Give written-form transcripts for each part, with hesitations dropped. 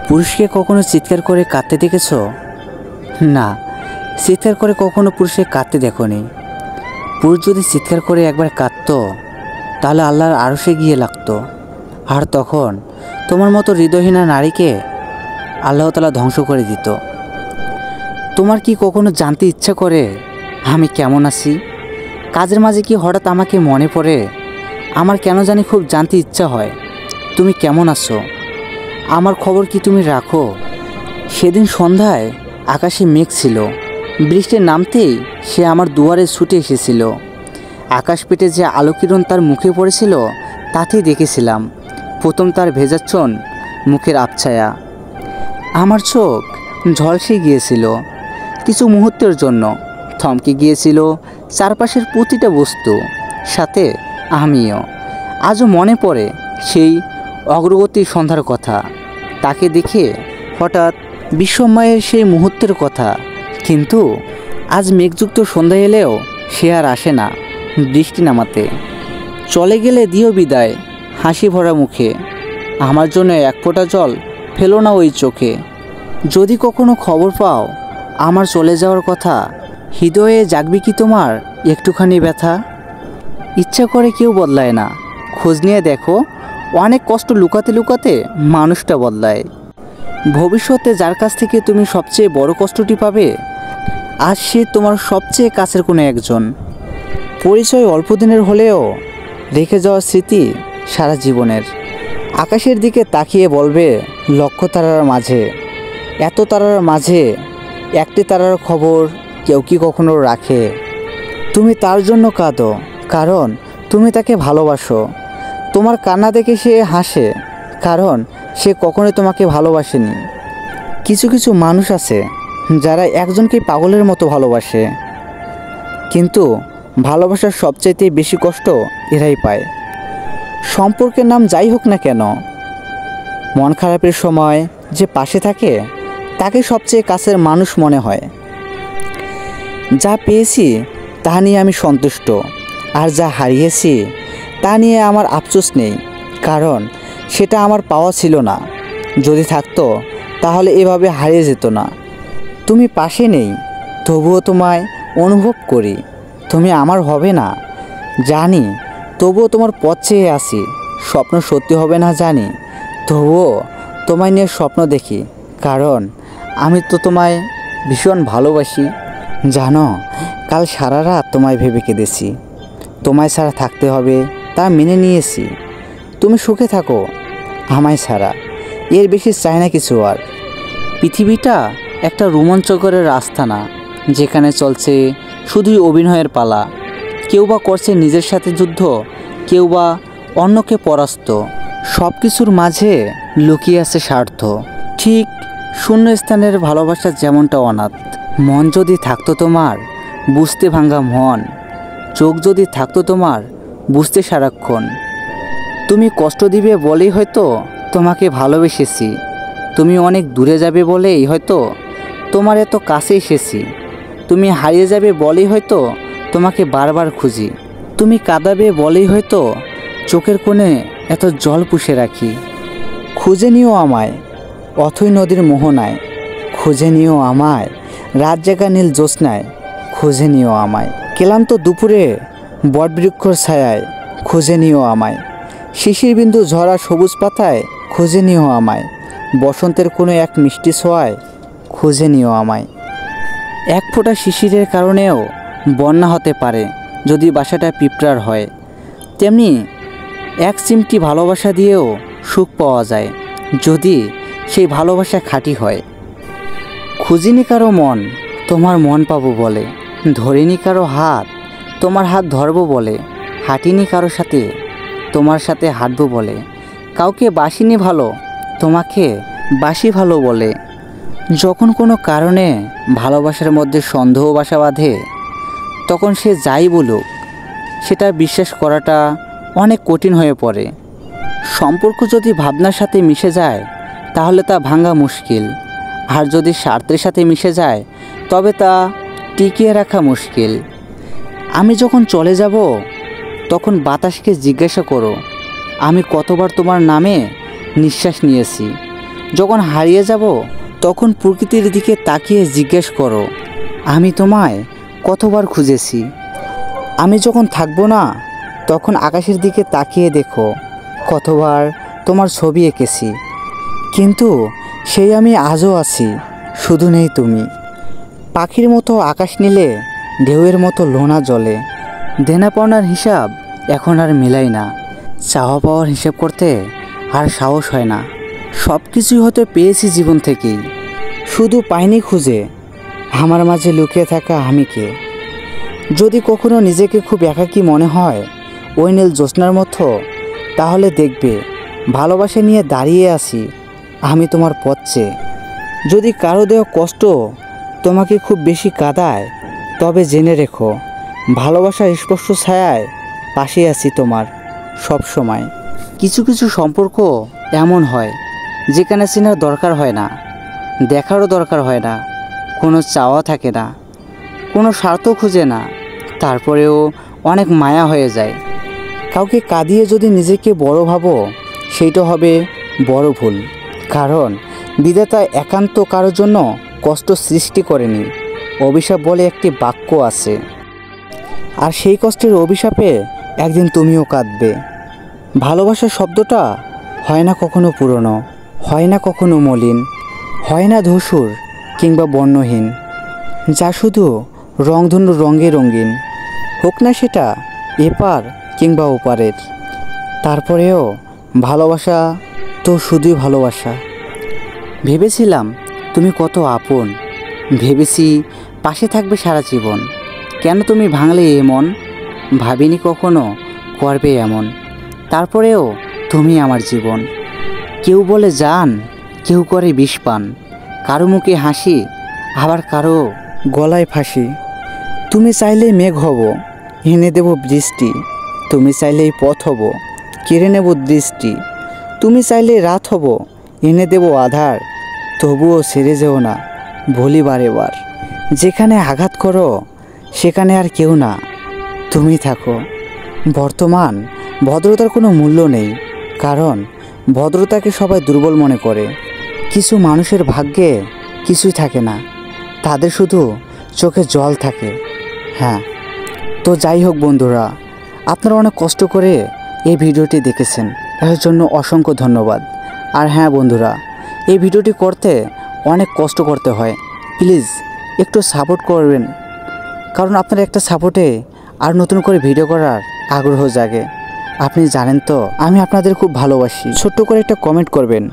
পুরুষকে কখনো চিৎকার করে কাঁদতে দেখেছো? না, চিৎকার করে কখনো পুরুষকে কাঁদতে দেখোনি। পুরুষ যদি চিৎকার করে একবার কাঁদতো তাহলে আল্লাহর আরশে গিয়ে লাগতো, আর তখন তোমার মতো হৃদয়হীনা নারীকে আল্লাহ তাআলা ধ্বংস করে দিত। তোমার কি কখনো জানতে ইচ্ছা করে আমি কেমন আছি? কাজের মাঝে কি হঠাৎ আমাকে মনে পড়ে? আমার কেন জানি খুব জানতে ইচ্ছা হয় তুমি কেমন আছো, আমার খবর কি তুমি রাখো? সেদিন সন্ধ্যায় আকাশে মেঘ ছিল, বৃষ্টি নামতেই সে আমার দুয়ারে ছুটে এসেছিল। আকাশ পেটে যে আলোকিরণ তার মুখে পড়েছিল তাতেই দেখেছিলাম প্রথম তার ভেজাচ্ছন মুখের আবছায়া। আমার চোখ ঝলসে গিয়েছিল, কিছু মুহূর্তের জন্য থমকে গিয়েছিল চারপাশের প্রতিটা বস্তু, সাথে আমিও। আজও মনে পড়ে সেই অগ্রগতির সন্ধ্যার কথা, তাকে দেখে হঠাৎ বিস্ময়ের সেই মুহূর্তের কথা। কিন্তু আজ মেঘযুক্ত সন্ধ্যা এলেও সে আর আসে না বৃষ্টি নামাতে। চলে গেলে দিও বিদায় হাসি ভরা মুখে, আমার জন্য এক ফোঁটা জল ফেলো না ওই চোখে। যদি কখনো খবর পাও আমার চলে যাওয়ার কথা, হৃদয়ে জাগবে কি তোমার একটুখানি ব্যথা? ইচ্ছা করে কেউ বদলায় না, খোঁজ নিয়ে দেখো অনেক কষ্ট লুকাতে লুকাতে মানুষটা বদলায়। ভবিষ্যতে যার কাছ থেকে তুমি সবচেয়ে বড় কষ্টটি পাবে, আজ সে তোমার সবচেয়ে কাছের কোনো একজন। পরিচয় অল্প দিনের হলেও রেখে যাওয়া স্মৃতি সারা জীবনের। আকাশের দিকে তাকিয়ে বলবে লক্ষ তারার মাঝে, এত তারার মাঝে একটি তারার খবর কেউ কি কখনো রাখে? তুমি তার জন্য কাঁদো কারণ তুমি তাকে ভালোবাসো, তোমার কান্না দেখে সে হাসে কারণ সে কখনোই তোমাকে ভালোবাসেনি। কিছু কিছু মানুষ আছে যারা একজনকে পাগলের মতো ভালোবাসে, কিন্তু ভালোবাসার সবচাইতে বেশি কষ্ট এরাই পায়। সম্পর্কের নাম যাই হোক না কেন, মন খারাপের সময় যে পাশে থাকে তাকে সবচেয়ে কাছের মানুষ মনে হয়। যা পেয়েছি তা নিয়ে আমি সন্তুষ্ট, আর যা হারিয়েছি তা নিয়ে আমার আফসোস নেই, কারণ সেটা আমার পাওয়া ছিল না। যদি থাকতো তাহলে এভাবে হারিয়ে যেত না। তুমি পাশে নেই তবুও তোমায় অনুভব করি, তুমি আমার হবে না জানি, তবুও তোমার পথ চেয়ে আসি। স্বপ্ন সত্যি হবে না জানি, তবুও তোমায় নিয়ে স্বপ্ন দেখি, কারণ আমি তো তোমায় ভীষণ ভালোবাসি। জানো, কাল সারা রাত তোমায় ভেবে কেঁদেছি, তোমায় ছাড়া থাকতে হবে তা মেনে নিয়েছি। তুমি সুখে থাকো আমায় ছাড়া, এর বেশি চাই না কিছু আর। পৃথিবীটা একটা রোমাঞ্চকরের রাস্তা না, যেখানে চলছে শুধুই অভিনয়ের পালা। কেউ বা করছে নিজের সাথে যুদ্ধ, কেউ বা অন্যকে পরাস্ত। সব কিছুর মাঝে লুকিয়ে আছে স্বার্থ। ঠিক শূন্যস্থানের ভালোবাসা যেমনটা অনাথ। মন যদি থাকতো তোমার বুঝতে ভাঙা মন, চোখ যদি থাকতো তোমার বুঝতে সারাক্ষণ। তুমি কষ্ট দিবে বলেই হয়তো তোমাকে ভালোবেসেছি, তুমি অনেক দূরে যাবে বলেই হয়তো তোমার এত কাছে এসেছি, তুমি হারিয়ে যাবে বলেই হয়তো তোমাকে বারবার খুঁজি, তুমি কাঁদাবে বলেই হয়তো চোখের কোণে এত জল পুষে রাখি। খুঁজে নিও আমায় অথই নদীর মোহনায়, খুঁজে নিও আমায় রাত জাগা নীল জ্যোৎস্নায়, খুঁজে নিও আমায় ক্লান্ত দুপুরে বটবৃক্ষর ছায়ায়, খুঁজে নিও আমায় শিশির বিন্দু ঝরা সবুজ পাতায়, খুঁজে নিও আমায় বসন্তের কোনো এক মিষ্টি ছোঁয়ায়, খুঁজে নিও আমায়। এক ফোঁটা শিশিরের কারণেও বন্যা হতে পারে যদি বাসাটা পিঁপড়ার হয়, তেমনি এক চিমটি ভালোবাসা দিয়েও সুখ পাওয়া যায় যদি সেই ভালোবাসা খাঁটি হয়। খুঁজিনি কারো মন তোমার মন পাবো বলে, ধরিনি কারো হাত তোমার হাত ধরবো বলে, হাঁটিনি কারো সাথে তোমার সাথে হাঁটবো বলে, কাউকে বাসিনি ভালো তোমাকে বাসি ভালো বলে। যখন কোনো কারণে ভালোবাসার মধ্যে সন্দেহ বাসা বাঁধে, তখন সে যাই বলুক সেটা বিশ্বাস করাটা অনেক কঠিন হয়ে পড়ে। সম্পর্ক যদি ভাবনার সাথে মিশে যায় তাহলে তা ভাঙা মুশকিল, আর যদি স্বার্থের সাথে মিশে যায় তবে তা টিকিয়ে রাখা মুশকিল। আমি যখন চলে যাব তখন বাতাসকে জিজ্ঞাসা করো আমি কতবার তোমার নামে নিঃশ্বাস নিয়েছি, যখন হারিয়ে যাব তখন প্রকৃতির দিকে তাকিয়ে জিজ্ঞেস করো, আমি তোমায় কতবার খুঁজেছি। আমি যখন থাকবো না তখন আকাশের দিকে তাকিয়ে দেখো, কতবার তোমার ছবি এঁকেছি। কিন্তু সেই আমি আজও আছি, শুধু নেই তুমি। পাখির মতো আকাশ নীলে, ঢেউয়ের মতো লোনা জলে। দেনা পাওনার হিসাব এখন আর মেলাই না, চাওয়া পাওয়ার হিসাব করতে আর সাহস হয় না। সব কিছুই হয়তো পেয়েছি জীবন থেকেই, শুধু পাইনি খুঁজে আমার মাঝে লুকিয়ে থাকা আমিকে। যদি কখনো নিজেকে খুব একাকী মনে হয় ওই নীল জ্যোৎস্নার মতো, তাহলে দেখবে ভালোবাসা নিয়ে দাঁড়িয়ে আছি আমি তোমার পথ চেয়ে। যদি কারো দেওয়া কষ্ট তোমাকে খুব বেশি কাঁদায়, তবে জেনে রেখো ভালোবাসার স্পর্শ ছায়ায় পাশে আছি তোমার সব সময়। কিছু কিছু সম্পর্ক এমন হয় যেখানে চেনার দরকার হয় না, দেখারও দরকার হয় না, কোনো চাওয়া থাকে না, কোনো স্বার্থ খুঁজে না, তারপরেও অনেক মায়া হয়ে যায়। কাউকে কাঁদিয়ে যদি নিজেকে বড় ভাবো, সেইটা হবে বড় ভুল। কারণ বিধাতা একান্ত কারোর জন্য কষ্ট সৃষ্টি করেনি। অভিশাপ বলে একটি বাক্য আছে, আর সেই কষ্টের অভিশাপে একদিন তুমিও কাঁদবে। ভালোবাসা শব্দটা হয় না কখনো পুরনো, হয় না কখনো মলিন, হয় না ধূসর কিংবা বর্ণহীন, যা শুধু রংধনু রঙে রঙিন। হোক না সেটা এপার কিংবা ওপারের, তারপরেও ভালোবাসা তো শুধুই ভালোবাসা। ভেবেছিলাম তুমি কত আপন, ভেবেছি পাশে থাকবে সারা জীবন। কেন তুমি ভাঙলে এমন, ভাবিনি কখনো করবে এমন। তারপরেও তুমি আমার জীবন। কেউ বলে জান, কেউ করে বিষ পান, কারো মুখে হাসি আবার কারো গলায় ফাঁসি। তুমি চাইলে মেঘ হব, এনে দেব বৃষ্টি। তুমি চাইলেই পথ হব, কেড়ে নেব দৃষ্টি। তুমি চাইলে রাত হব, এনে দেব আধার। তবুও ছেড়ে যেও না, বলি বারে বার। যেখানে আঘাত করো সেখানে আর কেউ না, তুমি থাকো। বর্তমান ভদ্রতার কোনো মূল্য নেই, কারণ ভদ্রতাকে সবাই দুর্বল মনে করে। কিছু মানুষের ভাগ্যে কিছুই থাকে না, তাদের শুধু চোখে জল থাকে। হ্যাঁ, তো যাই হোক বন্ধুরা, আপনারা অনেক কষ্ট করে এই ভিডিওটি দেখেছেন, এর জন্য অসংখ্য ধন্যবাদ। আর হ্যাঁ বন্ধুরা, এই ভিডিওটি করতে অনেক কষ্ট করতে হয়, প্লিজ একটু সাপোর্ট করবেন, কারণ আপনার একটা সাপোর্টে আর নতুন করে ভিডিও করার আগ্রহ জাগে। আপনি জানেন তো আমি আপনাদের খুব ভালোবাসি। ছোট্ট করে একটা কমেন্ট করবেন।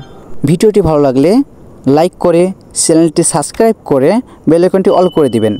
ভিডিওটি ভালো লাগলে লাইক করে চ্যানেলটি সাবস্ক্রাইব করে বেল আইকনটি অল করে দিবেন।